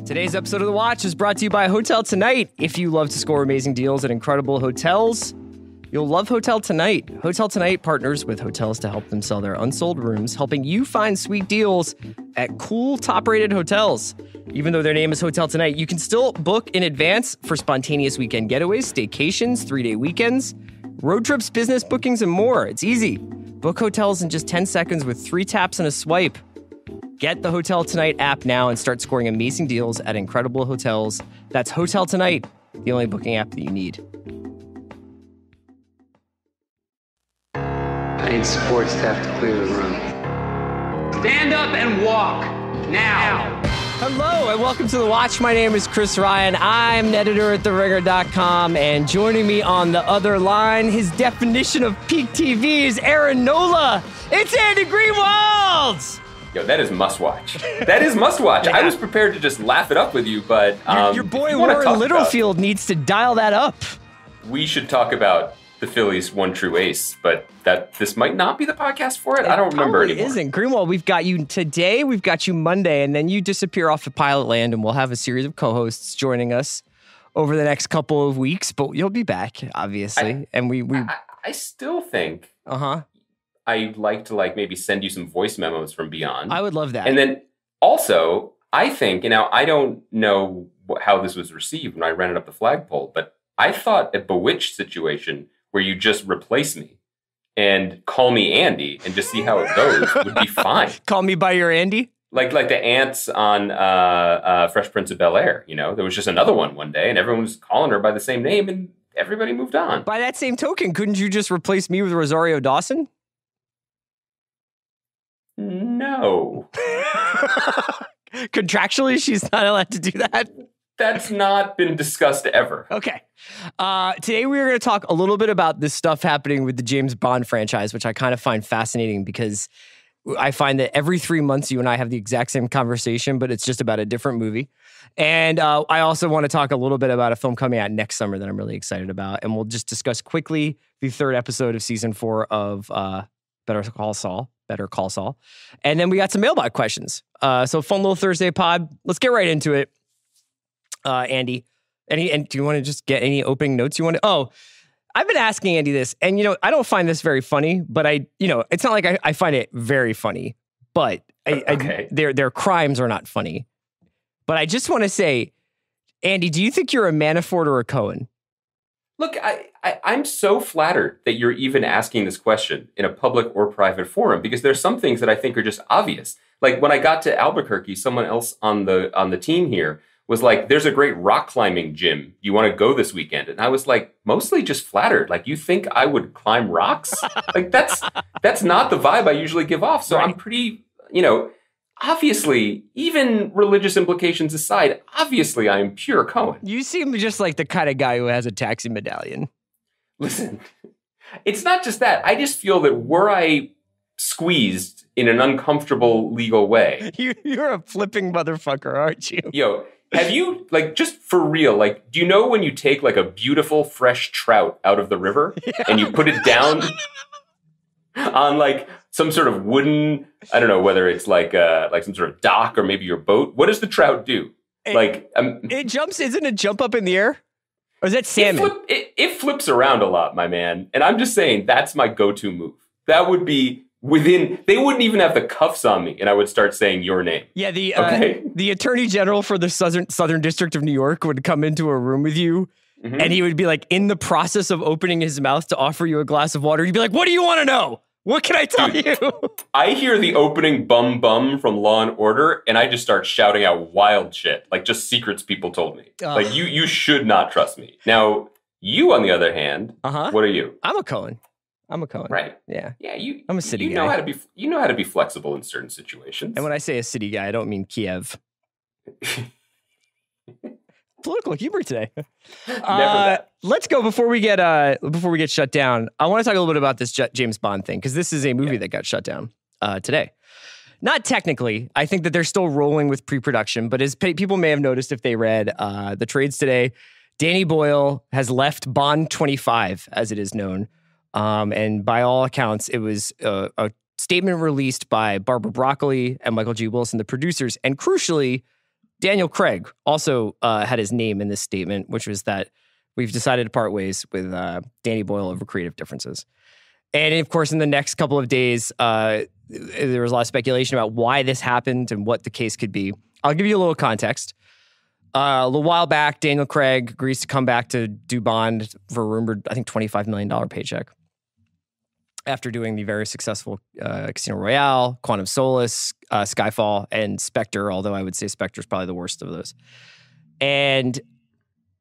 Today's episode of The Watch is brought to you by Hotel Tonight. If you love to score amazing deals at incredible hotels, you'll love Hotel Tonight. Hotel Tonight partners with hotels to help them sell their unsold rooms, helping you find sweet deals at cool, top-rated hotels. Even though their name is Hotel Tonight, you can still book in advance for spontaneous weekend getaways, staycations, 3-day weekends, road trips, business bookings, and more. It's easy. Book hotels in just 10 seconds with 3 taps and a swipe. Get the Hotel Tonight app now and start scoring amazing deals at incredible hotels. That's Hotel Tonight, the only booking app that you need. I need support staff to clear the room. Stand up and walk, now. Hello and welcome to The Watch. My name is Chris Ryan. I'm an editor at TheRinger.com, and joining me on the other line, his definition of peak TV is Aaron Nola. It's Andy Greenwald! Yo, that is must-watch. That is must-watch. Yeah. I was prepared to just laugh it up with you, but... Your boy Warren Littlefield needs to dial that up. We should talk about the Phillies' one true ace, but this might not be the podcast for it. I don't remember anymore. It isn't. Greenwald, we've got you today, we've got you Monday, and then you disappear off to Pilot Land, and we'll have a series of co-hosts joining us over the next couple of weeks, but you'll be back, obviously. I still think... I'd like to maybe send you some voice memos from beyond. I would love that. And then also, I think, I don't know how this was received when I ran it up the flagpole, but I thought a Bewitched situation where you just replace me and call me Andy and just see how it goes would be fine. Call me by your Andy? Like the ants on Fresh Prince of Bel-Air, there was just another one day and everyone was calling her by the same name and everybody moved on. By that same token, couldn't you just replace me with Rosario Dawson? No. Contractually, she's not allowed to do that? That's not been discussed ever. Okay. Today we're going to talk a little bit about this stuff happening with the James Bond franchise, which I kind of find fascinating because I find that every 3 months you and I have the exact same conversation, but it's just about a different movie. And I also want to talk a little bit about a film coming out next summer that I'm really excited about. And we'll just discuss quickly the 3rd episode of season 4 of Better Call Saul. And then we got some mailbag questions. So fun little Thursday pod. Let's get right into it. Andy, and do you want to just get any opening notes you want to? Oh, I've been asking Andy this, and I don't find this very funny, but it's not like I find it very funny, but okay. Their crimes are not funny. But I just want to say, Andy, do you think you're a Manafort or a Cohen? Look, I'm so flattered that you're even asking this question in a public or private forum, because there's some things that I think are just obvious. Like when I got to Albuquerque, someone else on the team here was like, there's a great rock climbing gym. You want to go this weekend? And I was like, mostly just flattered. Like, you think I would climb rocks? Like, that's not the vibe I usually give off. So right. I'm pretty, obviously, even religious implications aside, obviously I am pure Cohen. You seem just like the kind of guy who has a taxi medallion. Listen, it's not just that. I just feel that were I squeezed in an uncomfortable legal way. You're a flipping motherfucker, aren't you? Yo, have you, just for real, do you know when you take, a beautiful fresh trout out of the river and you put it down on, some sort of wooden, I don't know whether it's some sort of dock or maybe your boat. What does the trout do? It jumps, isn't it jump up in the air? Or is that salmon? It flips around a lot, my man. And I'm just saying, that's my go-to move. That would be they wouldn't even have the cuffs on me and I would start saying your name. Yeah, the Attorney General for the Southern District of New York would come into a room with you and he would be in the process of opening his mouth to offer you a glass of water. You'd be like, what do you want to know? What can I tell you? I hear the opening bum from Law and Order, and I just start shouting out wild shit, just secrets people told me. You should not trust me. Now, you, on the other hand, what are you? I'm a Cohen. Right. Yeah. Yeah, I'm a city guy. You know how to be flexible in certain situations. And when I say a city guy, I don't mean Kiev. Political humor today. Let's go before we get shut down. I want to talk a little bit about this James Bond thing because this is a movie that got shut down today. Not technically. I think that they're still rolling with pre-production, but as people may have noticed if they read the trades today, Danny Boyle has left Bond 25, as it is known. And by all accounts, it was a statement released by Barbara Broccoli and Michael G. Wilson, the producers, and crucially, Daniel Craig also had his name in this statement, which was that we've decided to part ways with Danny Boyle over creative differences. And of course, in the next couple of days, there was a lot of speculation about why this happened and what the case could be. I'll give you a little context. A little while back, Daniel Craig agrees to come back to do Bond for a rumored, I think, $25 million paycheck after doing the very successful Casino Royale, Quantum Solace, Skyfall, and Spectre, although I would say Spectre is probably the worst of those. And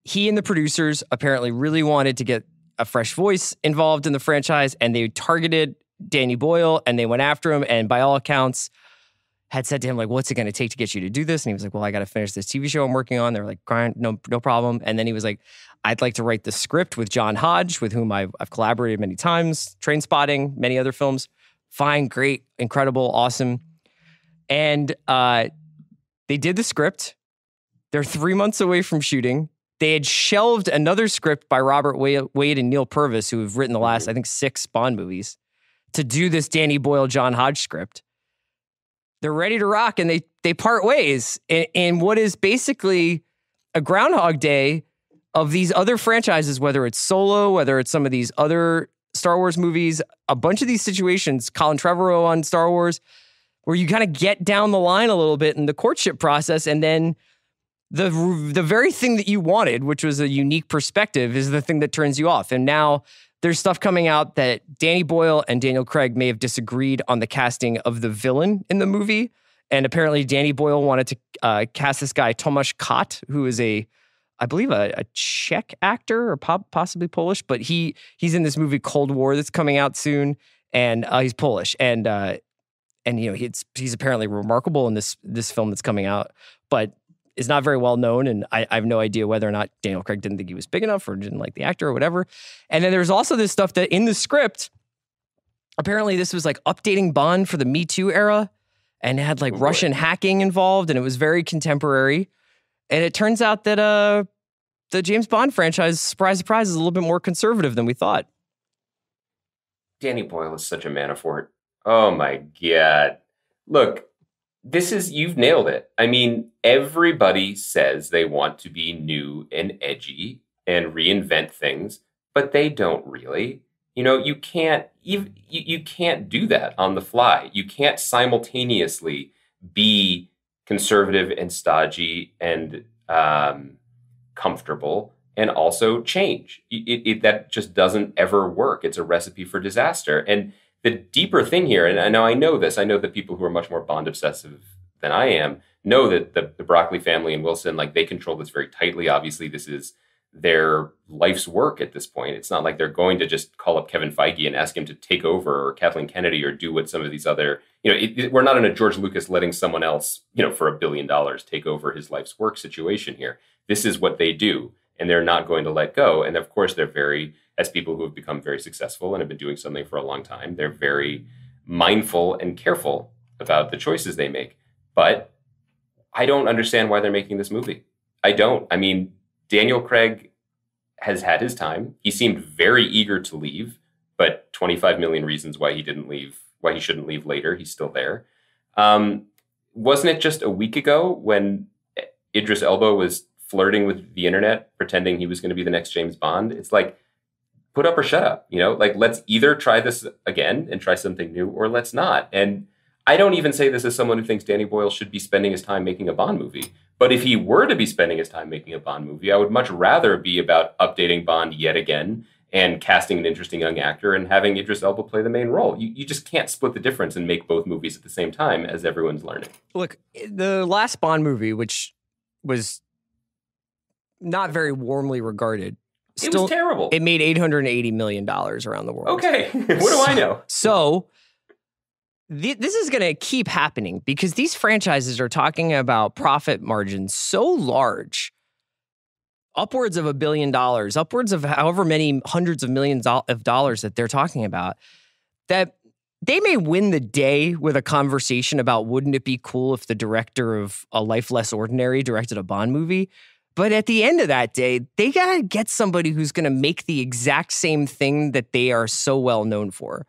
he and the producers apparently really wanted to get a fresh voice involved in the franchise, and they targeted Danny Boyle, and they went after him, and by all accounts, had said to him, like, what's it going to take to get you to do this? And he was like, well, I got to finish this TV show I'm working on. They were like, Brian, no problem. And then he was like, I'd like to write the script with John Hodge, with whom I've collaborated many times, Train Spotting, many other films. Fine, great, incredible, awesome. And they did the script. They're 3 months away from shooting. They had shelved another script by Robert Wade and Neil Purvis, who have written the last, I think, 6 Bond movies, to do this Danny Boyle, John Hodge script. They're ready to rock, and they part ways in what is basically a Groundhog Day of these other franchises, whether it's Solo, whether it's some of these other Star Wars movies, a bunch of these situations, Colin Trevorrow on Star Wars, where you kind of get down the line a little bit in the courtship process, and then the very thing that you wanted, which was a unique perspective, is the thing that turns you off. And now there's stuff coming out that Danny Boyle and Daniel Craig may have disagreed on the casting of the villain in the movie. And apparently Danny Boyle wanted to cast this guy, Tomasz Kot, who is I believe a Czech actor or possibly Polish, but he's in this movie Cold War that's coming out soon. And he's Polish. And you know, he's apparently remarkable in this film that's coming out, but is not very well known, and I have no idea whether or not Daniel Craig didn't think he was big enough or didn't like the actor or whatever. And then there's also this stuff that in the script, apparently this was like updating Bond for the Me Too era and had like Russian hacking involved, and it was very contemporary. And it turns out that the James Bond franchise, surprise, surprise, is a little bit more conservative than we thought. Danny Boyle is such a Manafort. Oh my God. Look, you've nailed it. I mean, everybody says they want to be new and edgy and reinvent things, but they don't really. You know, you can't do that on the fly. You can't simultaneously be conservative and stodgy and comfortable and also change. That just doesn't ever work. It's a recipe for disaster. And the deeper thing here, and I know this, I know that people who are much more Bond obsessive than I am know that the Broccoli family and Wilson, like, they control this very tightly. Obviously, this is their life's work at this point. It's not like they're going to just call up Kevin Feige and ask him to take over, or Kathleen Kennedy, or do what some of these other, we're not in a George Lucas letting someone else, for $1 billion take over his life's work situation here. This is what they do, and they're not going to let go. And of course, they're very, as people who have become very successful and have been doing something for a long time, they're very mindful and careful about the choices they make. But I don't understand why they're making this movie. I don't. I mean, Daniel Craig has had his time. He seemed very eager to leave, but 25 million reasons why he didn't leave, why he shouldn't leave later. He's still there. Wasn't it just a week ago when Idris Elba was flirting with the internet, pretending he was going to be the next James Bond? It's like, put up or shut up, like, let's either try this again and try something new, or let's not. And I don't even say this as someone who thinks Danny Boyle should be spending his time making a Bond movie. But if he were to be spending his time making a Bond movie, I would much rather be about updating Bond yet again and casting an interesting young actor and having Idris Elba play the main role. You just can't split the difference and make both movies at the same time, as everyone's learning. Look, the last Bond movie, which was not very warmly regarded, it was terrible. It made $880 million around the world. Okay, what do I know? So this is going to keep happening because these franchises are talking about profit margins so large, upwards of $1 billion, upwards of however many hundreds of millions of dollars that they're talking about, that they may win the day with a conversation about wouldn't it be cool if the director of A Life Less Ordinary directed a Bond movie. But at the end of that day, they got to get somebody who's going to make the exact same thing that they are so well known for.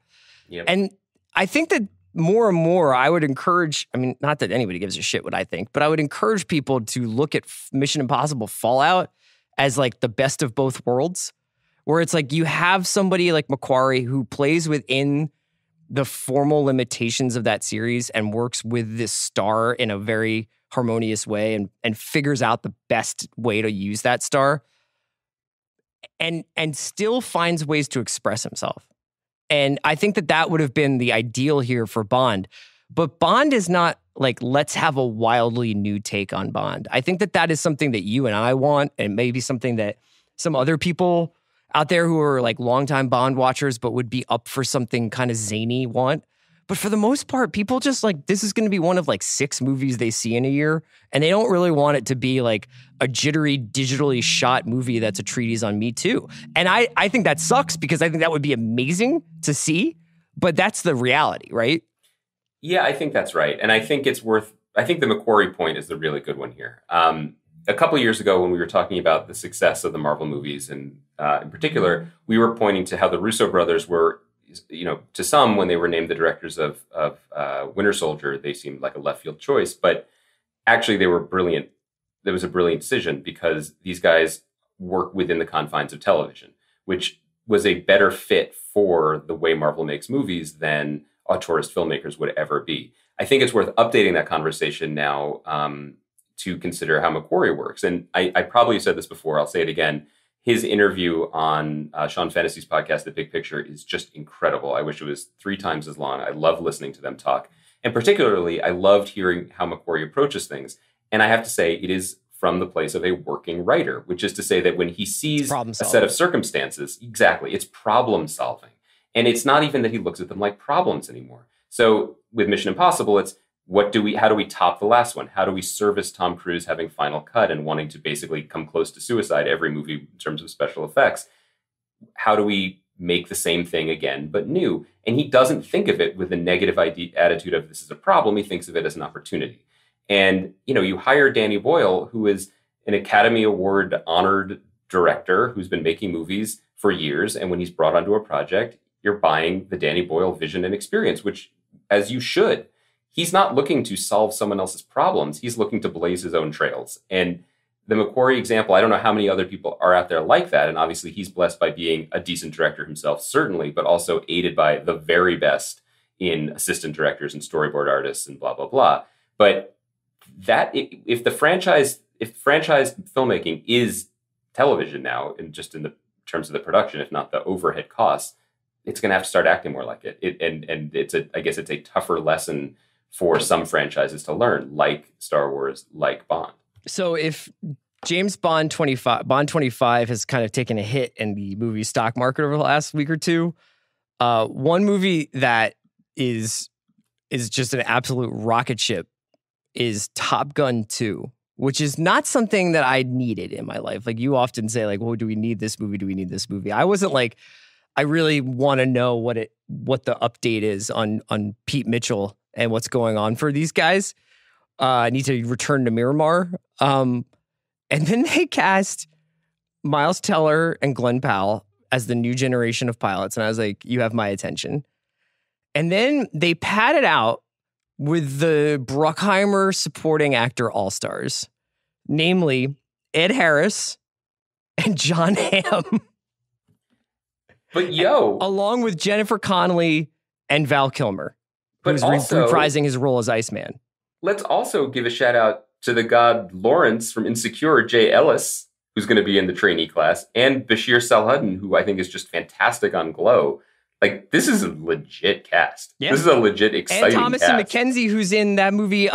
Yep. And I think that more and more, I would encourage, I mean, not that anybody gives a shit what I think, but I would encourage people to look at Mission Impossible Fallout as like the best of both worlds, where it's like you have somebody like Macquarie who plays within the formal limitations of that series and works with this star in a very harmonious way and figures out the best way to use that star and still finds ways to express himself. And I think that would have been the ideal here for Bond. But Bond is not like, let's have a wildly new take on Bond. I think that is something that you and I want, and maybe something that some other people out there who are like longtime Bond watchers but would be up for something kind of zany want. But for the most part, people just like, this is going to be one of like 6 movies they see in a year, and they don't really want it to be like a jittery, digitally shot movie that's a treatise on Me Too. And I think that sucks, because I think that would be amazing to see, but that's the reality, right? Yeah, I think that's right. And I think I think the Macquarie point is the really good one here. A couple of years ago, when we were talking about the success of the Marvel movies, and in particular, we were pointing to how the Russo brothers were, to some, when they were named the directors of Winter Soldier, they seemed like a left field choice, but actually they were brilliant. There was a brilliant decision, because these guys work within the confines of television, which was a better fit for the way Marvel makes movies than auteurist filmmakers would ever be. I think it's worth updating that conversation now to consider how Macquarie works. And I probably said this before, I'll say it again. His interview on Sean Fantasy's podcast, The Big Picture, is just incredible. I wish it was 3 times as long. I love listening to them talk. And particularly, I loved hearing how Macquarie approaches things. And I have to say, it is from the place of a working writer, which is to say that when he sees a set of circumstances, exactly, it's problem solving. And it's not even that he looks at them like problems anymore. So with Mission Impossible, it's how do we top the last one? How do we service Tom Cruise having final cut and wanting to basically come close to suicide every movie in terms of special effects? How do we make the same thing again, but new? And he doesn't think of it with a negative attitude of this is a problem. He thinks of it as an opportunity. And, you hire Danny Boyle, who is an Academy Award honored director who's been making movies for years. And when he's brought onto a project, you're buying the Danny Boyle vision and experience, which, as you should. He's not looking to solve someone else's problems. He's looking to blaze his own trails. And the Macquarie example, I don't know how many other people are out there like that. And obviously he's blessed by being a decent director himself, certainly, but also aided by the very best in assistant directors and storyboard artists and blah, blah, blah. But if franchise filmmaking is television now, and just in the terms of the production, if not the overhead costs, it's going to have to start acting more like it. And I guess it's a tougher lesson for some franchises to learn, like Star Wars, like Bond. So if James Bond 25 has kind of taken a hit in the movie stock market over the last week or two, one movie that is just an absolute rocket ship is Top Gun 2, which is not something that I needed in my life. Like, you often say, like, well, do we need this movie? Do we need this movie? I wasn't like, I really want to know what the update is on Pete Mitchell and what's going on for these guys. I need to return to Miramar. And then they cast Miles Teller and Glenn Powell as the new generation of pilots. And I was like, you have my attention. And then they padded out with the Bruckheimer supporting actor all-stars, namely Ed Harris and John Hamm. But along with Jennifer Connelly and Val Kilmer, who's reprising his role as Iceman. Let's also give a shout out to the god Lawrence from Insecure, Jay Ellis, who's going to be in the trainee class, and Bashir Salhudden, who I think is just fantastic on Glow. Like, this is a legit cast. Yeah. This is a legit exciting and Thomasin cast. McKenzie, who's in that movie,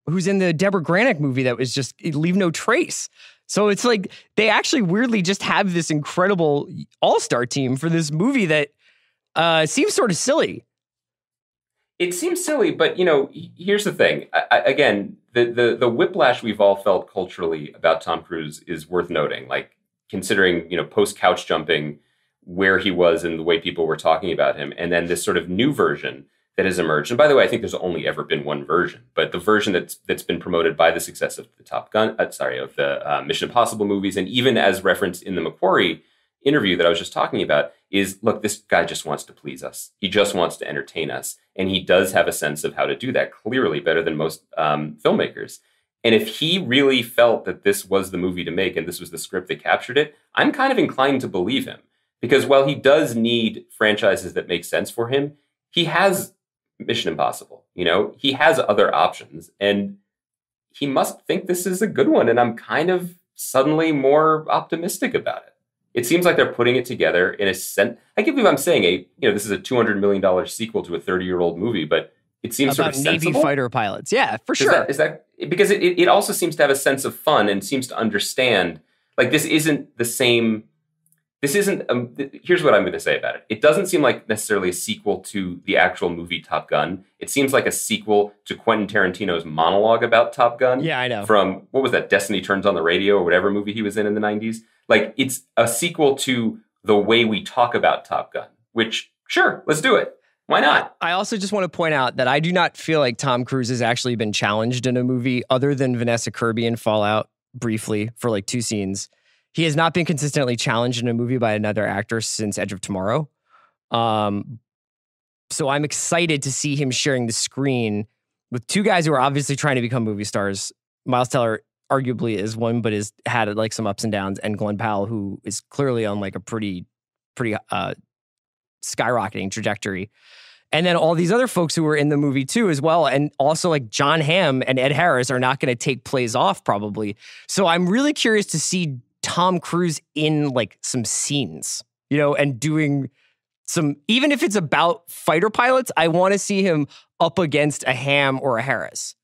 who's in the Deborah Granick movie that was just Leave No Trace. So it's like they actually weirdly just have this incredible all-star team for this movie that seems sort of silly. It seems silly, but, here's the thing. Again, the whiplash we've all felt culturally about Tom Cruise is worth noting. Like, considering, post-couch jumping, where he was and the way people were talking about him, and then this sort of new version that has emerged. And by the way, I think there's only ever been one version, but the version that's been promoted by the success of the Mission Impossible movies, and even as referenced in the Macquarie interview that I was just talking about is, look, this guy just wants to please us. He just wants to entertain us. And he does have a sense of how to do that, clearly better than most filmmakers. And if he really felt that this was the movie to make and this was the script that captured it, I'm kind of inclined to believe him. Because while he does need franchises that make sense for him, he has Mission Impossible. You know, he has other options. And he must think this is a good one. And I'm kind of suddenly more optimistic about it. It seems like they're putting it together in a sense. I can't believe I'm saying this is a $200 million sequel to a 30-year-old movie, but it seems about sort of sensible. Navy fighter pilots. Yeah, for sure. Is that because it also seems to have a sense of fun and seems to understand, like, this isn't the same. This isn't, here's what I'm going to say about it. It doesn't seem like necessarily a sequel to the actual movie Top Gun. It seems like a sequel to Quentin Tarantino's monologue about Top Gun. Yeah, I know. From, what was that, Destiny Turns on the Radio or whatever movie he was in the 90s. Like, it's a sequel to the way we talk about Top Gun, which, sure, let's do it. Why not? I also just want to point out that I do not feel like Tom Cruise has actually been challenged in a movie other than Vanessa Kirby in Fallout briefly for like 2 scenes. He has not been consistently challenged in a movie by another actor since Edge of Tomorrow. So I'm excited to see him sharing the screen with 2 guys who are obviously trying to become movie stars. Miles Teller arguably is one, but has had like some ups and downs, and Glenn Powell, who is clearly on like a pretty skyrocketing trajectory. And then all these other folks who were in the movie too as well. And also like John Hamm and Ed Harris are not going to take plays off probably. So I'm really curious to see Tom Cruise in like some scenes, and doing some, even if it's about fighter pilots, I want to see him up against a Hamm or a Harris.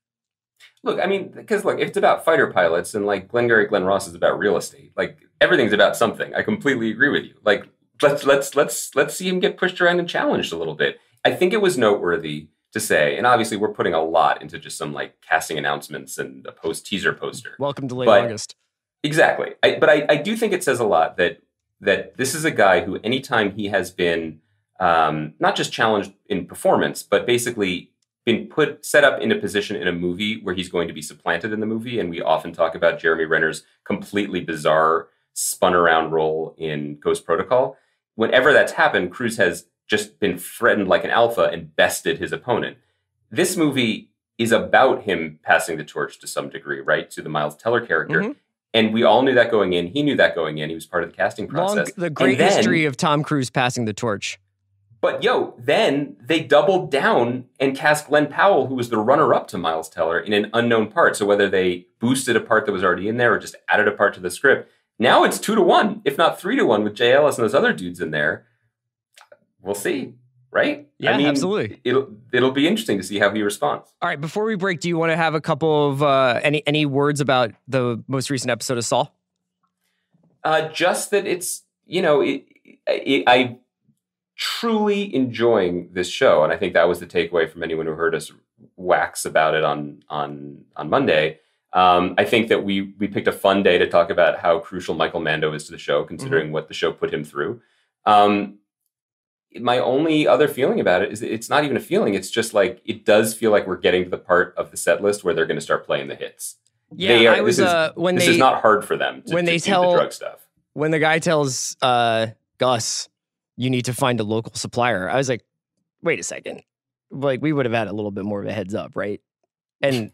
Look, I mean, because look, if it's about fighter pilots and like Glengarry Glen Ross is about real estate, like everything's about something. I completely agree with you. Like let's see him get pushed around and challenged a little bit. I think it was noteworthy to say, and obviously we're putting a lot into just some like casting announcements and a teaser poster. Welcome to late August. Exactly. But I do think it says a lot that this is a guy who, anytime he has been not just challenged in performance, but basically been set up in a position in a movie where he's going to be supplanted in the movie. And we often talk about Jeremy Renner's completely bizarre spun around role in Ghost Protocol. Whenever that's happened, Cruise has just been threatened like an alpha and bested his opponent. This movie is about him passing the torch to some degree, right? To the Miles Teller character. Mm-hmm. And we all knew that going in. He knew that going in. He was part of the casting process. The great history of Tom Cruise passing the torch. But then they doubled down and cast Glenn Powell, who was the runner-up to Miles Teller, in an unknown part. So whether they boosted a part that was already in there or just added a part to the script, now it's 2-1, if not 3-1, with Jay Ellis and those other dudes in there. We'll see, right? Yeah, I mean, absolutely. It'll be interesting to see how he responds. All right, before we break, do you want to have a couple of any words about the most recent episode of Saul? Just that it's, I truly enjoying this show, and I think that was the takeaway from anyone who heard us wax about it on Monday. I think that we picked a fun day to talk about how crucial Michael Mando is to the show, considering what the show put him through. My only other feeling about it is it's not even a feeling. It's just like, it does feel like we're getting to the part of the set list where they're going to start playing the hits. Yeah, this is not hard for them to do the drug stuff. When the guy tells Gus, you need to find a local supplier, I was like, wait a second. Like, we would have had a little bit more of a heads up, right? And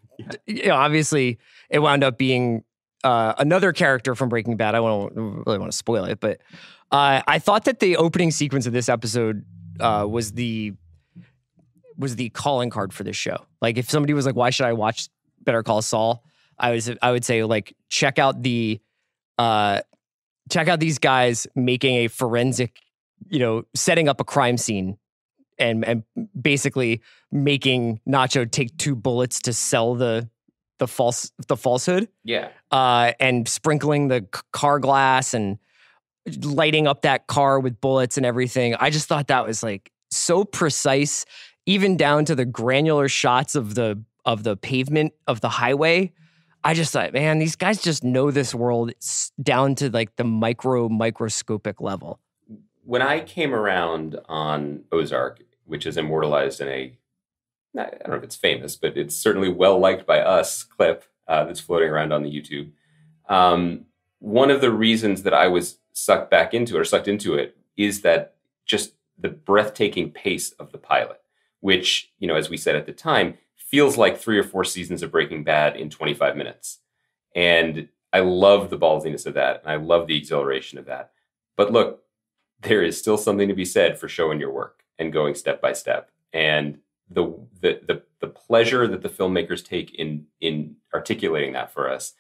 obviously it wound up being another character from Breaking Bad. I don't really want to spoil it, but I thought that the opening sequence of this episode was the calling card for this show. Like, if somebody was like, why should I watch Better Call Saul? I would say, like, check out these guys making a forensic, setting up a crime scene and basically making Nacho take 2 bullets to sell the falsehood. Yeah. And sprinkling the car glass and lighting up that car with bullets and everything. I just thought that was like so precise, even down to the granular shots of the pavement of the highway. I just thought, man, these guys just know this world down to like the microscopic level. When I came around on Ozark, which is immortalized in I don't know if it's famous, but it's certainly well liked by us clip that's floating around on the YouTube. one of the reasons that I was sucked into it is that just the breathtaking pace of the pilot, which, as we said at the time, feels like 3 or 4 seasons of Breaking Bad in 25 minutes. And I love the ballsiness of that. And I love the exhilaration of that. But look, there is still something to be said for showing your work and going step by step. And the pleasure that the filmmakers take in articulating that for us,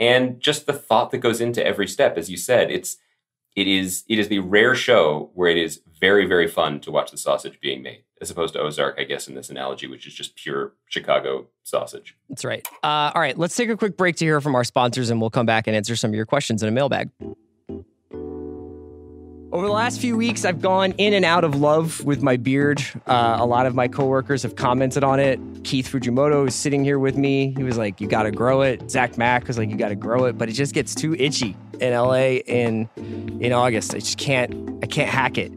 and just the thought that goes into every step, as you said, it is the rare show where it is very, very fun to watch the sausage being made, as opposed to Ozark, I guess, in this analogy, which is just pure Chicago sausage. That's right. All right, let's take a quick break to hear from our sponsors, and we'll come back and answer some of your questions in a mailbag. Over the last few weeks, I've gone in and out of love with my beard. A lot of my coworkers have commented on it. Keith Fujimoto is sitting here with me. He was like, you got to grow it. Zach Mack was like, you got to grow it. But it just gets too itchy in LA in August. I can't hack it.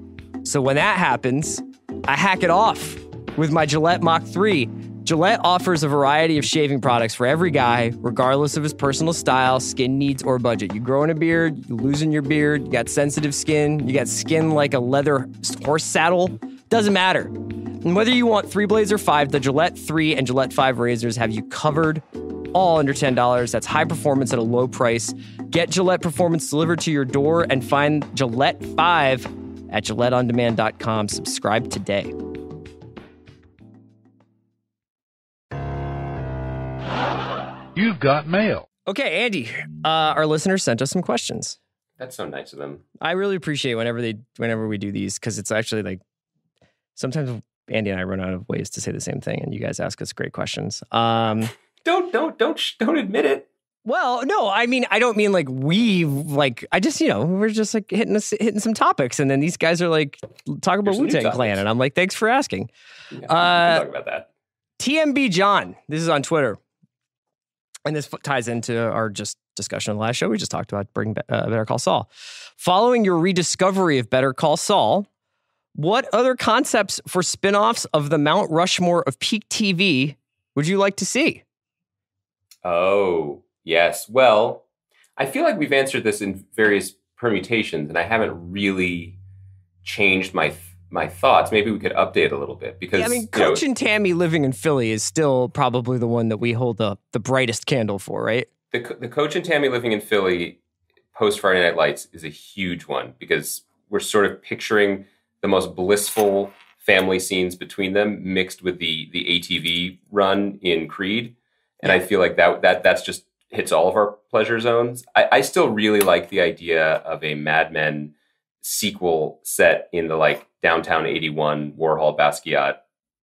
So when that happens, I hack it off with my Gillette Mach 3. Gillette offers a variety of shaving products for every guy, regardless of his personal style, skin needs, or budget. You growing a beard, you losing your beard, you got sensitive skin, you got skin like a leather horse saddle, doesn't matter. And whether you want 3 blades or 5, the Gillette 3 and Gillette 5 razors have you covered, all under $10. That's high performance at a low price. Get Gillette Performance delivered to your door and find Gillette 5 at GilletteOnDemand.com. Subscribe today. You've got mail. Okay, Andy, our listeners sent us some questions. That's so nice of them. I really appreciate whenever we do these, because it's actually like sometimes Andy and I run out of ways to say the same thing, and you guys ask us great questions. Don't admit it. Well, no, I mean, I don't mean like I just, we're just like hitting some topics, and then these guys are like talking about Wu-Tang Clan, and I'm like, thanks for asking. Yeah, we can talk about that. TMB John, this is on Twitter. And this ties into our just discussion of the last show. We just talked about bringing Better Call Saul. Following your rediscovery of Better Call Saul, what other concepts for spinoffs of the Mount Rushmore of peak TV would you like to see? Oh, yes. Well, I feel like we've answered this in various permutations, and I haven't really changed my thoughts. Maybe we could update a little bit because Coach and Tammy living in Philly is still probably the one that we hold the brightest candle for, right? The Coach and Tammy living in Philly post Friday Night Lights is a huge one because we're sort of picturing the most blissful family scenes between them mixed with the ATV run in Creed. And I feel like that's just hits all of our pleasure zones. I still really like the idea of a Mad Men sequel set in the downtown 81 Warhol Basquiat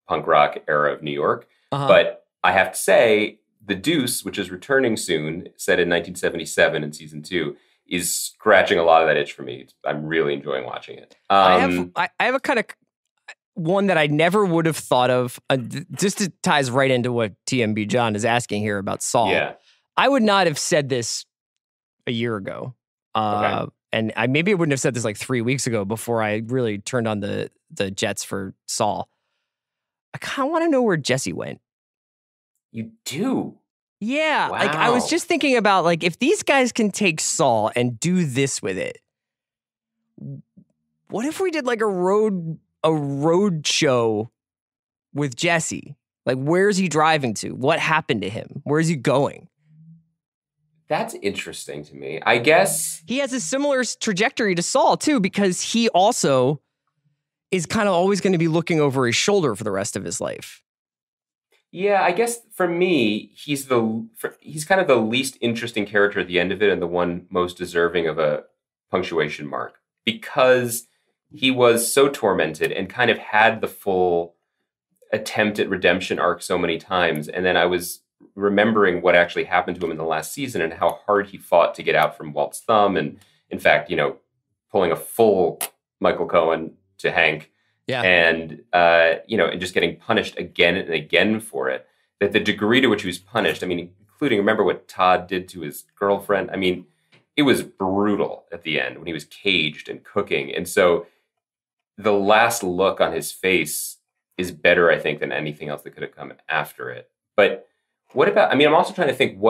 punk rock era of New York. Uh-huh. But I have to say The Deuce, which is returning soon, set in 1977 in season 2, is scratching a lot of that itch for me. I'm really enjoying watching it. I have a kind of one that I never would have thought of. Just it ties right into what TMB John is asking here about Saul. Yeah. I would not have said this a year ago. Okay. And maybe I wouldn't have said this 3 weeks ago before I really turned on the jets for Saul. I kind of want to know where Jesse went. You do? Yeah. Wow. I was just thinking about if these guys can take Saul and do this with it, what if we did a road show with Jesse? Where's he driving to? What happened to him? Where's he going? That's interesting to me. I guess he has a similar trajectory to Saul too, because he also is kind of always going to be looking over his shoulder for the rest of his life. Yeah, I guess for me, he's kind of the least interesting character at the end of it and the one most deserving of a punctuation mark because he was so tormented and kind of had the full attempt at redemption arc so many times. And then I was remembering what actually happened to him in the last season and how hard he fought to get out from Walt's thumb. And in fact, pulling a full Michael Cohen to Hank. Yeah. And, and just getting punished again and again for it. That the degree to which he was punished, including, remember what Todd did to his girlfriend? It was brutal at the end when he was caged and cooking. And so the last look on his face is better, I think, than anything else that could have come after it. But what about, I'm also trying to think,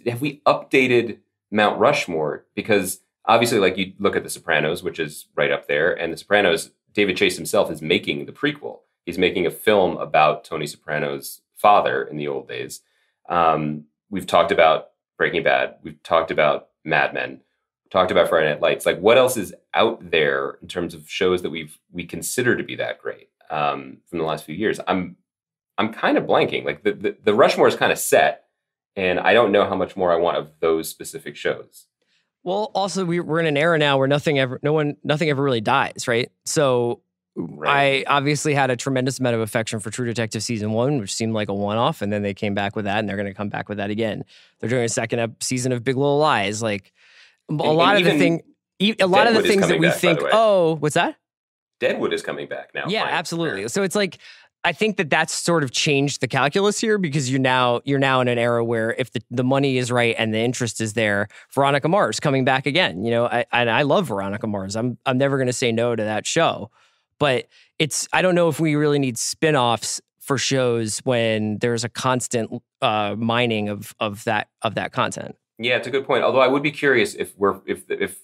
have we updated Mount Rushmore, because obviously, like, you look at The Sopranos, which is right up there, and The Sopranos, David Chase himself is making the prequel. He's making a film about Tony Soprano's father in the old days. We've talked about Breaking Bad. We've talked about Mad Men. We've talked about Friday Night Lights. Like, what else is out there in terms of shows that we consider to be that great from the last few years? I'm kind of blanking. Like, the Rushmore is kind of set, and I don't know how much more I want of those specific shows. Well, also we're in an era now where nothing ever really dies, right? So Right. I obviously had a tremendous amount of affection for True Detective season 1, which seemed like a one-off, and then they came back with that, and they're going to come back with that again. They're doing a second season of Big Little Lies. Like a lot of the things that we think, oh, what's that? Deadwood is coming back now. Yeah, finally. absolutely. So it's like, I think that's sort of changed the calculus here, because you're now in an era where if the money is right and the interest is there, Veronica Mars coming back again. You know, I love Veronica Mars. I'm never going to say no to that show, but I don't know if we really need spin-offs for shows when there's a constant mining of that content. Yeah, it's a good point. Although I would be curious if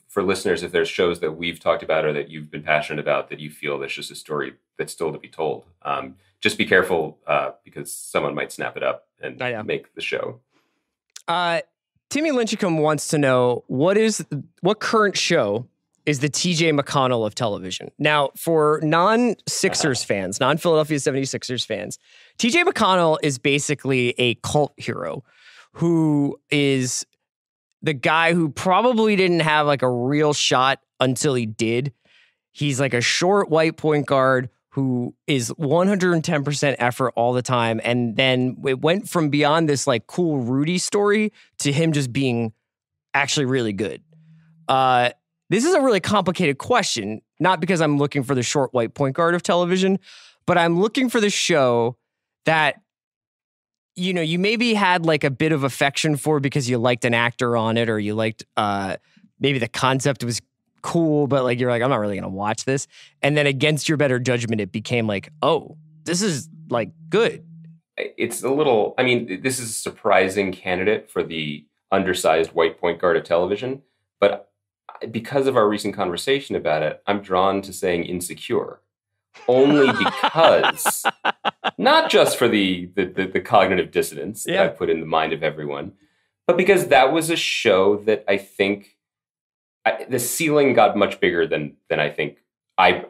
for listeners, if there's shows that we've talked about or that you've been passionate about that you feel there's just a story that's still to be told. Just be careful because someone might snap it up and make the show. Timmy Lynchicum wants to know what current show is the TJ McConnell of television. Now, for non-Sixers fans, non-Philadelphia 76ers fans, TJ McConnell is basically a cult hero who is the guy who probably didn't have like a real shot until he did. He's like a short white point guard who is 110% effort all the time. And then it went from beyond this like cool Rudy story to him just being actually really good. This is a really complicated question, not because I'm looking for the short white point guard of television, but I'm looking for the show that, you know, you maybe had like a bit of affection for because you liked an actor on it, or you liked maybe the concept was cool, but like you're like, I'm not really going to watch this. And then against your better judgment, it became like, oh, this is like good. It's a little, I mean, this is a surprising candidate for the undersized white point guard of television, but because of our recent conversation about it, I'm drawn to saying Insecure. Only because, not just for the cognitive dissonance that I put in the mind of everyone, but because that was a show that I think the ceiling got much bigger than I think I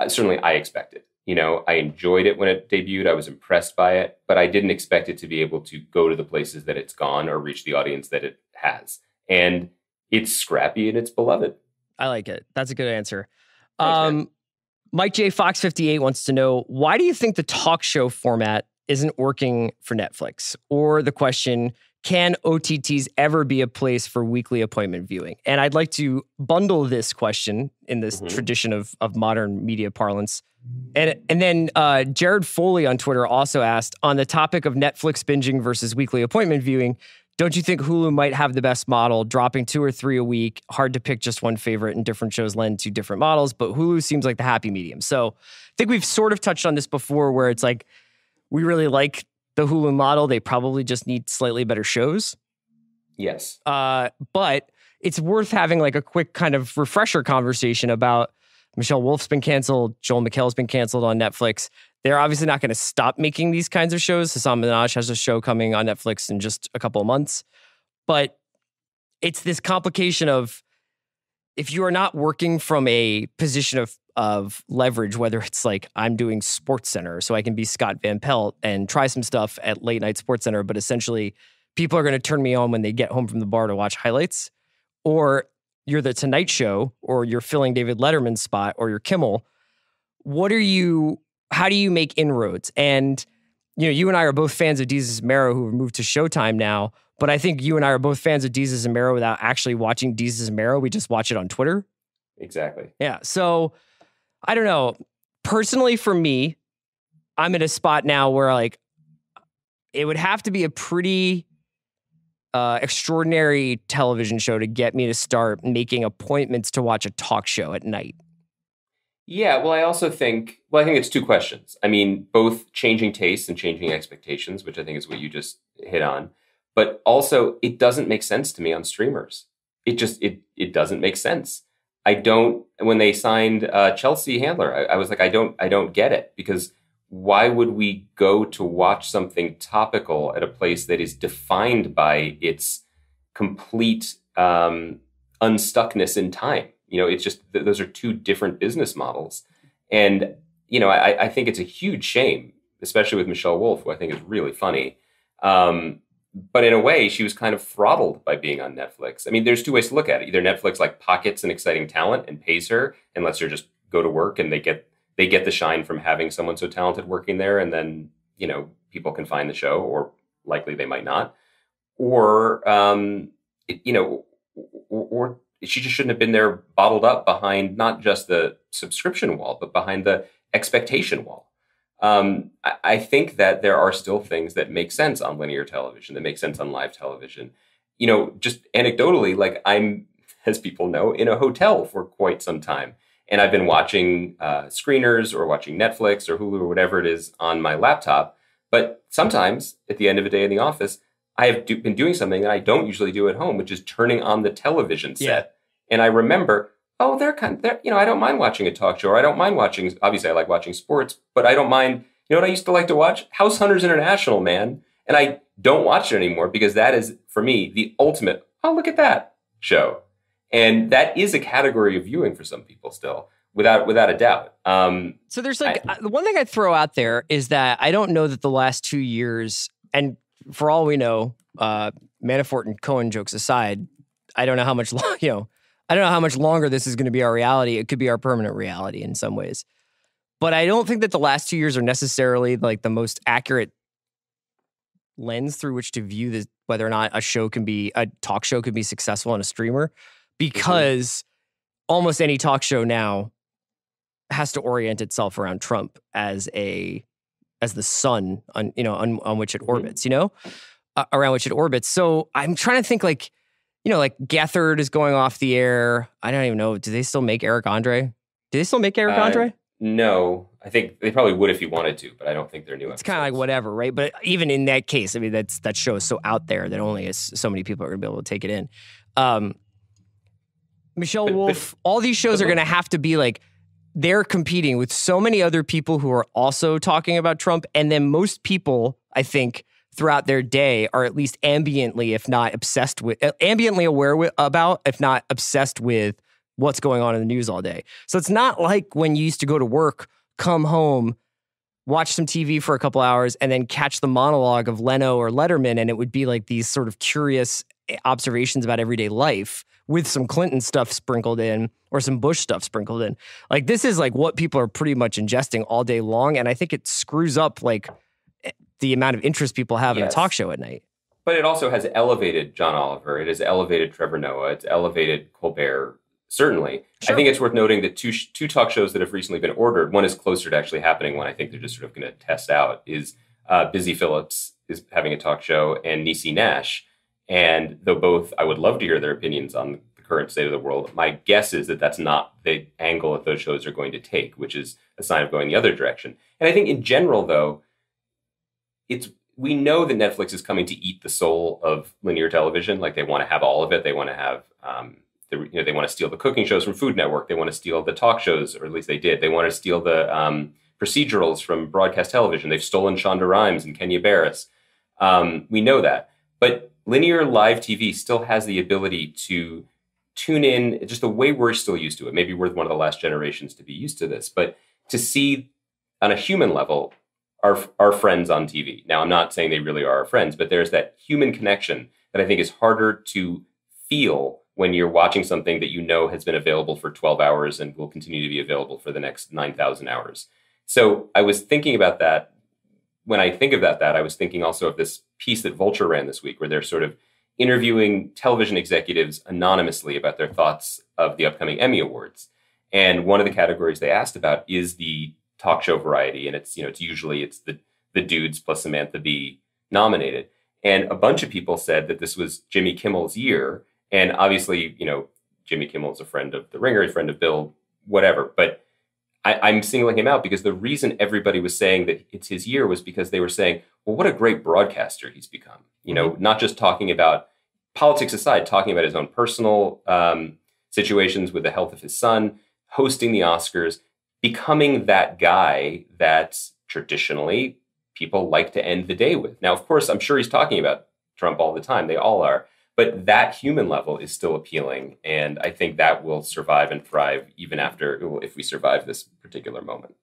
expected. You know, I enjoyed it when it debuted. I was impressed by it, but I didn't expect it to be able to go to the places that it's gone or reach the audience that it has. And it's scrappy and it's beloved. I like it. That's a good answer. Thanks, Mike J. Fox 58 wants to know, why do you think the talk show format isn't working for Netflix? Or the question, can OTTs ever be a place for weekly appointment viewing? And I'd like to bundle this question in this tradition of modern media parlance. And then Jared Foley on Twitter also asked, on the topic of Netflix binging versus weekly appointment viewing, don't you think Hulu might have the best model, dropping 2 or 3 a week? Hard to pick just one favorite, and different shows lend to different models, but Hulu seems like the happy medium. So I think we've sort of touched on this before, where it's like, we really like the Hulu model. They probably just need slightly better shows. Yes. But it's worth having like a quick kind of refresher conversation about Michelle Wolf's been canceled. Joel McHale's been canceled on Netflix. They're obviously not going to stop making these kinds of shows. Hassan Minhaj has a show coming on Netflix in just a couple of months. But it's this complication of, if you are not working from a position of leverage, whether it's like I'm doing SportsCenter, so I can be Scott Van Pelt and try some stuff at late night SportsCenter, but essentially people are going to turn me on when they get home from the bar to watch highlights, or you're the Tonight Show, or you're filling David Letterman's spot, or you're Kimmel. How do you make inroads? And, you know, you and I are both fans of Deezus and Mero, who have moved to Showtime now, but I think you and I are both fans of Deezus and Mero without actually watching Deezus and Mero. We just watch it on Twitter. Exactly. Yeah. So I don't know. Personally, for me, I'm in a spot now where like it would have to be a pretty extraordinary television show to get me to start making appointments to watch a talk show at night. Yeah, well, I think it's two questions. I mean, both changing tastes and changing expectations, which I think is what you just hit on. But also, it doesn't make sense to me on streamers. it doesn't make sense. When they signed Chelsea Handler, I was like, I don't get it, because why would we go to watch something topical at a place that is defined by its complete unstuckness in time? It's just, those are two different business models. And, I think it's a huge shame, especially with Michelle Wolf, who I think is really funny. But in a way, she was kind of throttled by being on Netflix. I mean, there's two ways to look at it. Either Netflix pockets an exciting talent and pays her and lets her just go to work, and they get the shine from having someone so talented working there. And then, people can find the show, or likely they might not. Or, or she just shouldn't have been there bottled up behind not just the subscription wall, but behind the expectation wall. I think that there are still things that make sense on linear television, that make sense on live television. Just anecdotally, I'm, as people know, in a hotel for quite some time. And I've been watching screeners or watching Netflix or Hulu or whatever it is on my laptop. But sometimes at the end of a day in the office, I have been doing something that I don't usually do at home, which is turning on the television set. Yeah. And I remember, I don't mind watching a talk show, or I don't mind watching, obviously I like watching sports, but I don't mind, what I used to like to watch? House Hunters International, man. And I don't watch it anymore because that is, for me, the ultimate, oh, look at that show. And that is a category of viewing for some people still, without a doubt. So there's the one thing I'd throw out there is that I don't know that the last 2 years, and for all we know, Manafort and Cohen jokes aside, I don't know how much I don't know how much longer this is going to be our reality. It could be our permanent reality in some ways. But I don't think that the last 2 years are necessarily the most accurate lens through which to view this, whether or not a talk show can be successful on a streamer, because almost any talk show now has to orient itself around Trump as the sun on which it orbits, around which it orbits. So I'm trying to think Gethard is going off the air. I don't even know. Do they still make Eric Andre? Do they still make Eric Andre? No. I think they probably would if you wanted to, but I don't think they're new. It's kind of like whatever, right? But even in that case, I mean, that show is so out there that only so many people are going to be able to take it in. Michelle Wolf, all these shows are going to have to be they're competing with so many other people who are also talking about Trump. And then most people, I think, throughout their day are at least ambiently, if not ambiently aware about, if not obsessed with what's going on in the news all day. So it's not like when you used to go to work, come home, watch some TV for a couple hours, and then catch the monologue of Leno or Letterman, and it would be these sort of curious observations about everyday life with some Clinton stuff sprinkled in or some Bush stuff sprinkled in. This is what people are pretty much ingesting all day long, and I think it screws up the amount of interest people have in a talk show at night. But it also has elevated John Oliver. It has elevated Trevor Noah. It's elevated Colbert, certainly. Sure. I think it's worth noting that two talk shows that have recently been ordered, one is closer to actually happening, one I think they're just sort of going to test out, is Busy Phillips is having a talk show, and Niecy Nash. And though both, I would love to hear their opinions on the current state of the world, my guess is that that's not the angle that those shows are going to take, which is a sign of going the other direction. And I think in general, though, we know that Netflix is coming to eat the soul of linear television. They want to have all of it. They want to have, they want to steal the cooking shows from Food Network. They want to steal the talk shows, or at least they did. They want to steal the procedurals from broadcast television. They've stolen Shonda Rhimes and Kenya Barris. We know that. But linear live TV still has the ability to tune in just the way we're still used to it. Maybe we're one of the last generations to be used to this, but to see on a human level our friends on TV. Now, I'm not saying they really are our friends, but there's that human connection that I think is harder to feel when you're watching something that has been available for 12 hours and will continue to be available for the next 9,000 hours. So I was thinking about that. When I think about that, I was thinking also of this piece that Vulture ran this week, where they're sort of interviewing television executives anonymously about their thoughts of the upcoming Emmy Awards. And one of the categories they asked about is the talk show variety, and it's usually the dudes plus Samantha Bee nominated. And a bunch of people said that this was Jimmy Kimmel's year, and obviously Jimmy Kimmel is a friend of The Ringer, a friend of Bill, whatever. But I'm singling him out because the reason everybody was saying that it's his year was because they were saying, well, what a great broadcaster he's become. Not just talking about politics aside, talking about his own personal situations with the health of his son, hosting the Oscars, becoming that guy that traditionally people like to end the day with. Now, of course, I'm sure he's talking about Trump all the time. They all are. But that human level is still appealing. And I think that will survive and thrive even after, if we survive this particular moment.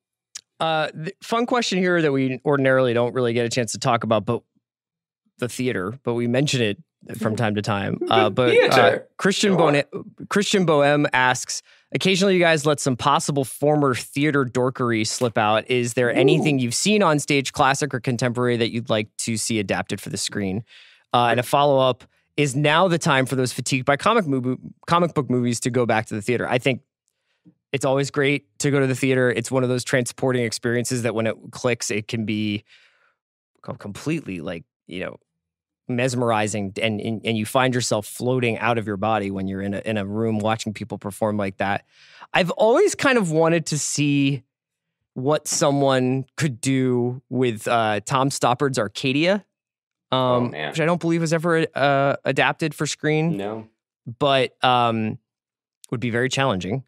The fun question here that we ordinarily don't really get a chance to talk about, but the theater, but we mention it from time to time. Christian Bohem asks, occasionally you guys let some possible former theater dorkery slip out. Is there anything you've seen on stage, classic or contemporary, that you'd like to see adapted for the screen? And a follow-up, is now the time for those fatigued by comic book movies to go back to the theater? I think it's always great to go to the theater. It's one of those transporting experiences that when it clicks, it can be completely mesmerizing, and you find yourself floating out of your body when you're in a room watching people perform like that. I've always kind of wanted to see what someone could do with Tom Stoppard's Arcadia, which I don't believe was ever adapted for screen. No, but would be very challenging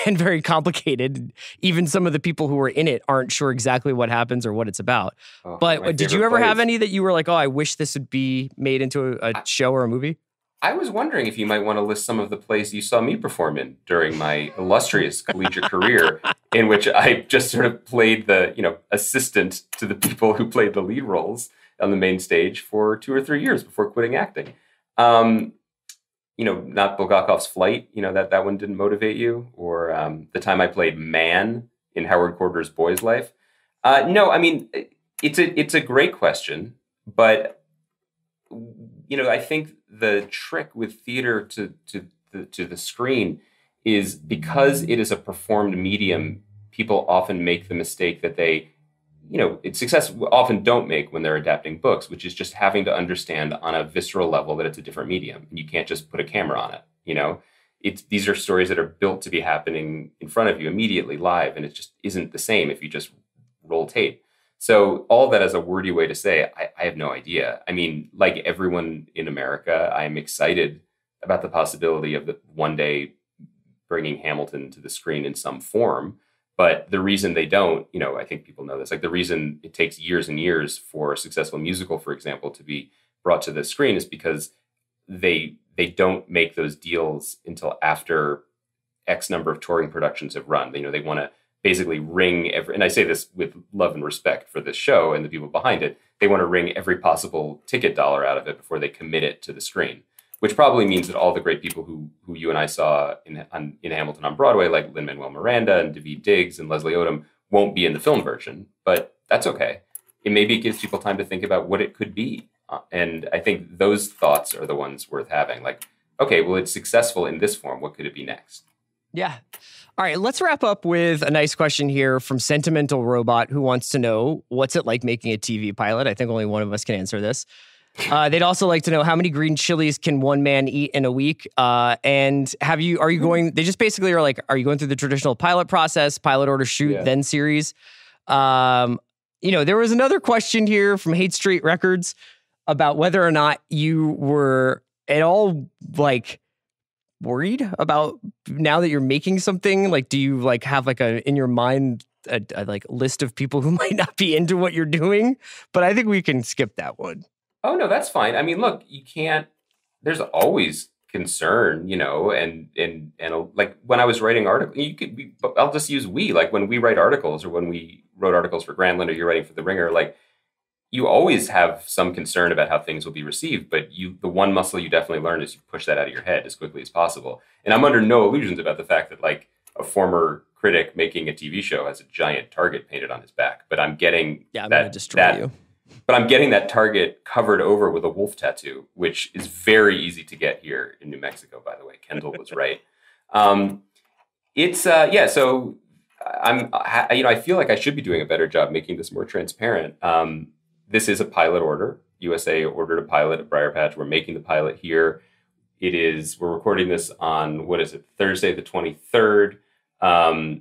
and very complicated. Even some of the people who were in it aren't sure exactly what happens or what it's about. But did you ever have any that you were like, oh, I wish this would be made into a show or a movie? I was wondering if you might want to list some of the plays you saw me perform in during my illustrious collegiate career, in which I just sort of played the, assistant to the people who played the lead roles on the main stage for 2 or 3 years before quitting acting. Not Bulgakov's Flight, that one didn't motivate you, or the time I played Man in Howard Corder's Boy's Life. No, I mean, it's a great question, but I think the trick with theater to the screen is because it is a performed medium, people often make the mistake that they, success often don't make when they're adapting books, which is just having to understand on a visceral level that it's a different medium. And you can't just put a camera on it. These are stories that are built to be happening in front of you immediately live, and it just isn't the same if you just roll tape. So all that as a wordy way to say, I have no idea. I mean, like everyone in America, I am excited about the possibility of one day bringing Hamilton to the screen in some form. But the reason they don't, I think people know this, like the reason it takes years and years for a successful musical, for example, to be brought to the screen is because they don't make those deals until after X number of touring productions have run. They want to basically wring and I say this with love and respect for this show and the people behind it, they want to wring every possible ticket dollar out of it before they commit it to the screen. Which probably means that all the great people who you and I saw in Hamilton on Broadway, like Lin-Manuel Miranda and Daveed Diggs and Leslie Odom, won't be in the film version. But that's okay. Maybe it gives people time to think about what it could be. And I think those thoughts are the ones worth having. Like, okay, well, it's successful in this form. What could it be next? Yeah. All right, let's wrap up with a nice question here from Sentimental Robot, who wants to know, what's it like making a TV pilot? I think only one of us can answer this. They'd also like to know, how many green chilies can one man eat in a week? And are you going, they just basically are like, are you going through the traditional pilot process, pilot order, shoot, then series? There was another question here from Hate Street Records about whether or not you were at all worried about, now that you're making something, do you have in your mind a list of people who might not be into what you're doing? But I think we can skip that one. Oh, no, that's fine. I mean, look, you can't, there's always concern, and like when I was writing articles, I'll just use when we write articles, or when we wrote articles for Grandland, or you're writing for The Ringer, you always have some concern about how things will be received, but the one muscle you definitely learn is you push that out of your head as quickly as possible. And I'm under no illusions about the fact that a former critic making a TV show has a giant target painted on his back, but I'm getting I'm going to destroy you. But I'm getting that target covered over with a wolf tattoo, which is very easy to get here in New Mexico, by the way. Kendall was right. So I feel like I should be doing a better job making this more transparent. This is a pilot order. USA ordered a pilot at Briar Patch. We're making the pilot here. We're recording this on, Thursday the 23rd.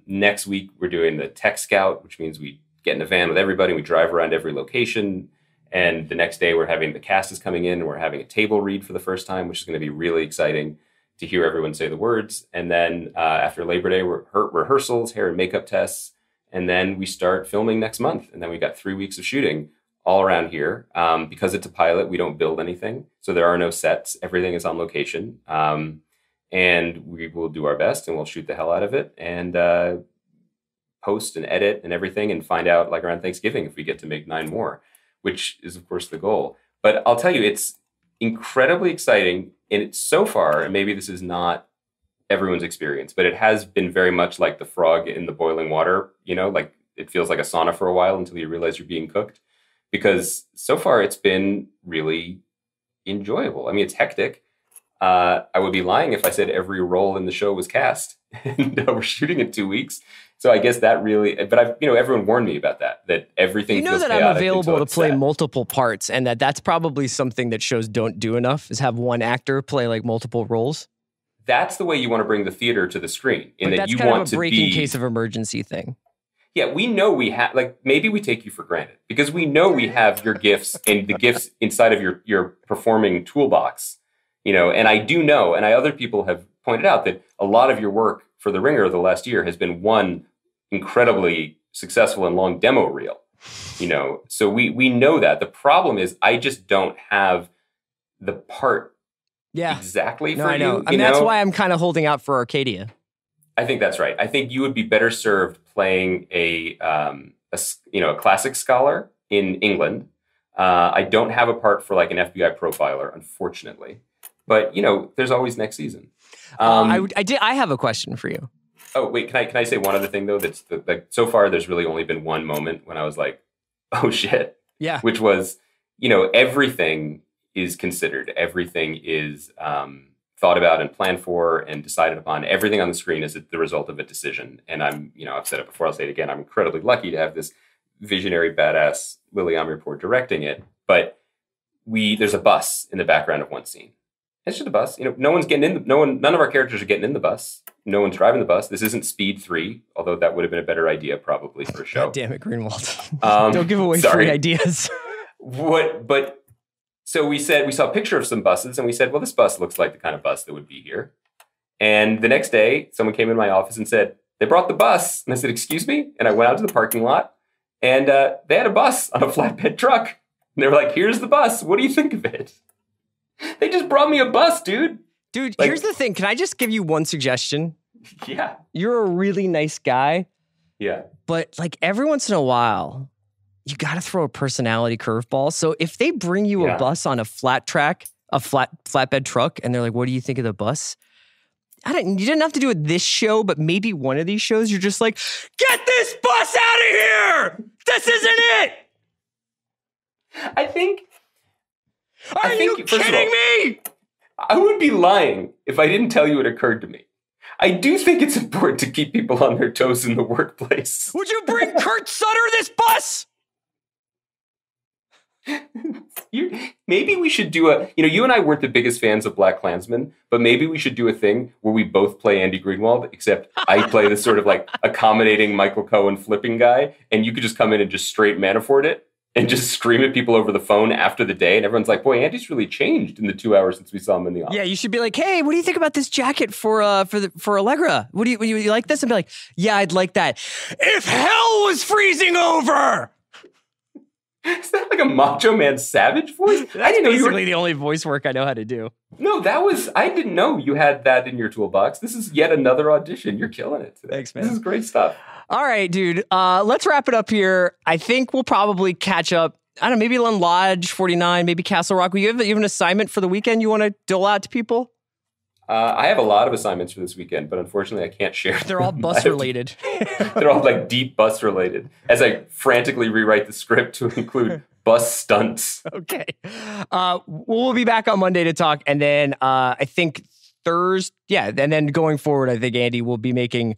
Next week, we're doing the Tech Scout, which means we get in a van with everybody. We drive around every location. And the next day, the cast is coming in, and we're having a table read for the first time, which is going to be really exciting to hear everyone say the words. And then after Labor Day, rehearsals, hair and makeup tests. And then we start filming next month. And then we got 3 weeks of shooting all around here. Because it's a pilot, we don't build anything. So there are no sets. Everything is on location. And we will do our best, and we'll shoot the hell out of it and post and edit and everything, and find out like around Thanksgiving if we get to make 9 more, which is of course the goal. But I'll tell you, it's incredibly exciting. And it's so far, and maybe this is not everyone's experience, but it has been very much like the frog in the boiling water, like it feels like a sauna for a while until you realize you're being cooked. Because so far it's been really enjoyable. I mean, it's hectic. I would be lying if I said every role in the show was cast. And we're shooting in 2 weeks. So I guess that really, but everyone warned me about that everything feels that I'm available to play multiple parts, and that's probably something that shows don't do enough, is have one actor play like multiple roles. That's the way you want to bring the theater to the screen. But that's kind of a break in case of emergency thing. Yeah, we know we have, maybe we take you for granted because we know we have your gifts and the gifts inside of your performing toolbox, and I do know, and other people have pointed out that a lot of your work for The Ringer the last year has been one incredibly successful and long demo reel, so we know that. The problem is I just don't have the part exactly for I know. you. I mean, that's why I'm kind of holding out for Arcadia. I think that's right. I think you would be better served playing a classic scholar in England. I don't have a part for like an FBI profiler, unfortunately, but there's always next season. I have a question for you. Oh wait, can I say one other thing though? That's so far there's really only been one moment when I was like, oh shit. Yeah. Which was, everything is considered. Everything is thought about and planned for and decided upon. Everything on the screen is the result of a decision. And I'm, I've said it before, I'll say it again. I'm incredibly lucky to have this visionary badass Lily Amirpour directing it. But there's a bus in the background of one scene. It's just a bus. No one's getting in. None of our characters are getting in the bus. No one's driving the bus. This isn't Speed 3, although that would have been a better idea probably for a show. God damn it, Greenwald. Don't give away free ideas. So we saw a picture of some buses and we said, well, this bus looks like the kind of bus that would be here. And the next day, someone came in my office and said, they brought the bus. And I said, excuse me? And I went out to the parking lot and they had a bus on a flatbed truck. And they were like, here's the bus. What do you think of it? They just brought me a bus, dude. Dude, here's the thing. Can I just give you one suggestion? Yeah. You're a really nice guy. Yeah. But every once in a while, you got to throw a personality curveball. So if they bring you a bus on a flatbed truck, and they're like, what do you think of the bus? You didn't have to do it this show, but maybe one of these shows, you're just like, get this bus out of here! This isn't it! Are you kidding me? I would be lying if I didn't tell you it occurred to me. I do think it's important to keep people on their toes in the workplace. Would you bring Kurt Sutter this bus? Maybe we should do you and I weren't the biggest fans of BlacKkKlansman, but maybe we should do a thing where we both play Andy Greenwald, except I play this sort of accommodating Michael Cohen flipping guy, and you could just come in and just straight Manafort it and just scream at people over the phone after the day. And everyone's like, boy, Andy's really changed in the 2 hours since we saw him in the office. Yeah, you should be like, hey, what do you think about this jacket for Allegra? Would you like this? And be like, yeah, I'd like that. If hell was freezing over! Is that like a Macho Man Savage voice? I didn't know basically the only voice work I know how to do. No, I didn't know you had that in your toolbox. This is yet another audition. You're killing it today. Thanks, man. This is great stuff. All right, dude. Let's wrap it up here. I think we'll probably catch up. I don't know, maybe on Lodge 49, maybe Castle Rock. You have an assignment for the weekend you want to dole out to people? I have a lot of assignments for this weekend, but unfortunately I can't share them. They're all bus related. They're all deep bus related as I frantically rewrite the script to include bus stunts. Okay. We'll be back on Monday to talk. And then I think Thursday. Yeah. And then going forward, I think Andy will be making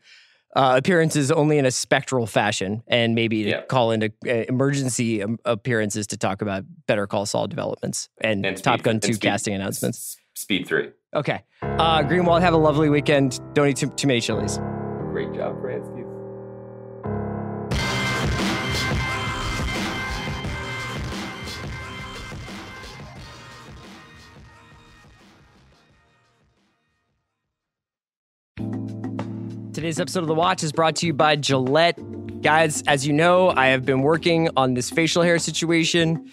appearances only in a spectral fashion and maybe call into emergency appearances to talk about Better Call Saul developments and Top Gun 2 casting announcements. Speed 3. Okay. Greenwald, have a lovely weekend. Don't eat too many chilies. Great job, Bransky. Today's episode of The Watch is brought to you by Gillette. Guys, as you know, I have been working on this facial hair situation.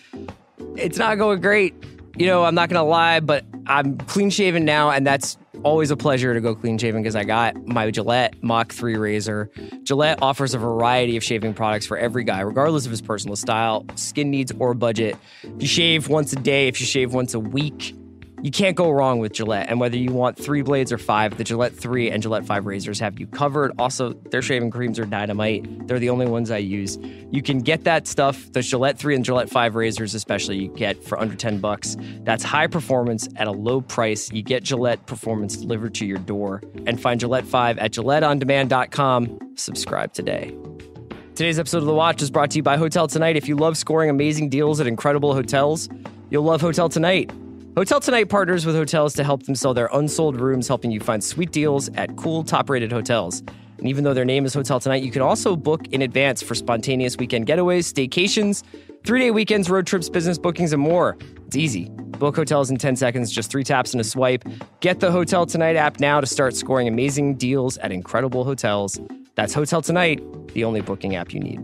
It's not going great. You know, I'm not going to lie, but I'm clean shaven now, and that's always a pleasure to go clean shaven because I got my Gillette Mach 3 razor. Gillette offers a variety of shaving products for every guy, regardless of his personal style, skin needs, or budget. If you shave once a day, if you shave once a week, you can't go wrong with Gillette. And whether you want 3 blades or 5, the Gillette 3 and Gillette 5 razors have you covered. Also, their shaving creams are dynamite. They're the only ones I use. You can get that stuff, the Gillette 3 and Gillette 5 razors especially, you get for under $10. That's high performance at a low price. You get Gillette performance delivered to your door. And find Gillette 5 at GilletteOnDemand.com. Subscribe today. Today's episode of The Watch is brought to you by Hotel Tonight. If you love scoring amazing deals at incredible hotels, you'll love Hotel Tonight. Hotel Tonight partners with hotels to help them sell their unsold rooms, helping you find sweet deals at cool, top-rated hotels. And even though their name is Hotel Tonight, you can also book in advance for spontaneous weekend getaways, staycations, 3-day weekends, road trips, business bookings, and more. It's easy. Book hotels in 10 seconds, just 3 taps and a swipe. Get the Hotel Tonight app now to start scoring amazing deals at incredible hotels. That's Hotel Tonight, the only booking app you need.